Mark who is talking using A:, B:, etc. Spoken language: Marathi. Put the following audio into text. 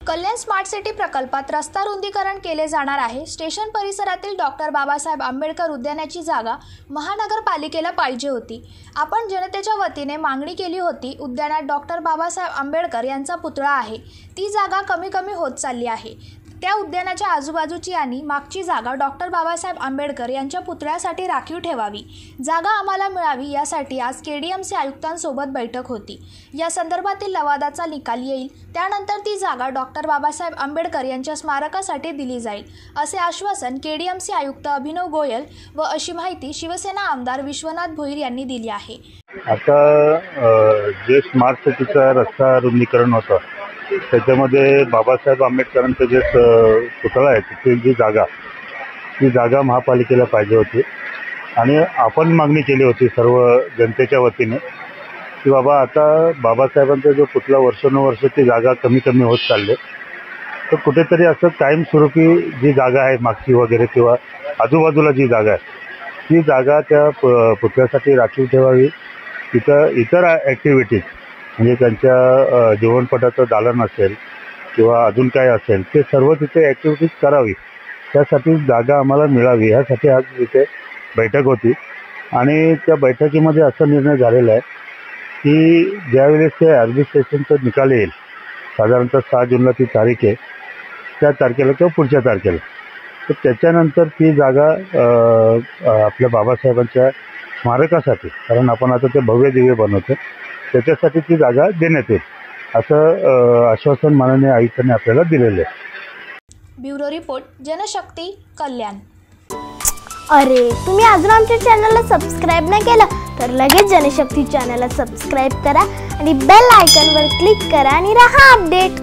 A: कल्याण स्मार्ट सिटी प्रकल्पात रस्ता रुंदीकरण केले जाणार आहे। स्टेशन परिसरातील डॉक्टर बाबासाहेब आंबेडकर उद्यानाची जागा महानगरपालिकेला पाहिजे होती। आपण जनतेच्या वतीने मागणी केली होती। उद्यानात डॉक्टर बाबासाहेब आंबेडकर यांचा पुतळा आहे, ती जागा कमी होत चालली आहे। त्या उद्यानाच्या आजूबाजूची आणि मागची जागा डॉक्टर बाबासाहेब आंबेडकर यांच्या पुतळ्यासाठी राखीव ठेवावी। जागा आम्हाला मिळावी यासाठी आज केडीएमसी आयुक्तांसोबत बैठक होती। या संदर्भातील लवादाचा निकाल येईल, त्यानंतर ती जागा डॉक्टर बाबासाहेब आंबेडकर यांच्या स्मारकासाठी दिली जाईल, असे आश्वासन केडीएमसी आयुक्त अभिनव गोयल व अशी माहिती शिवसेना आमदार विश्वनाथ भोईर यांनी दिली आहे।
B: आता जे स्मार्ट सिटीचा रस्ता रुंदीकरण होतं त्याच्यामध्ये बाबासाहेब आंबेडकरांचं जे पुतळा आहे तिथली जी जागा महापालिकेला पाहिजे होती आणि आपण मागणी केली होती सर्व जनतेच्या वतीने की बाबा आता बाबासाहेबांचा जो पुतळा वर्षानुवर्ष ती जागा कमी होत चालले, तर कुठेतरी असं कायमस्वरूपी जी जागा आहे मागची वगैरे किंवा आजूबाजूला जी जागा आहे ती जागा त्या पुतळ्यासाठी राखीव ठेवावी। तिथं इतर ॲक्टिव्हिटीज म्हणजे त्यांच्या जीवनपटाचं दालन असेल किंवा अजून काय असेल ते सर्व तिथे ॲक्टिव्हिटीज करावी, त्यासाठी जागा आम्हाला मिळावी यासाठी आज इथे बैठक होती। आणि त्या बैठकीमध्ये असा निर्णय झालेला आहे की ज्यावेळेस ते आर्बिट्रेशनचा निकाल येईल, साधारणतः 6 जूनला ती तारीख आहे, त्या तारखेला किंवा पुढच्या तारखेला, तर त्याच्यानंतर ती जागा आपल्या बाबासाहेबांच्या स्मारकासाठी, कारण आपण आता ते भव्य दिव्य बनवतो, त्याच्यासाठी ती जागा देण्यात येईल असं आश्वासन माननीय आयुक्तांनी आपल्याला दिलेलं आहे।
A: ब्युरो रिपोर्ट, जनशक्ती, कल्याण।
C: अरे, तुम्ही अजून आमच्या चॅनलला सबस्क्राइब नाही केलं तर लगेच जनशक्ती चॅनलला सबस्क्राइब करा आणि बेल आयकॉनवर क्लिक करा आणि रहा अपडेट।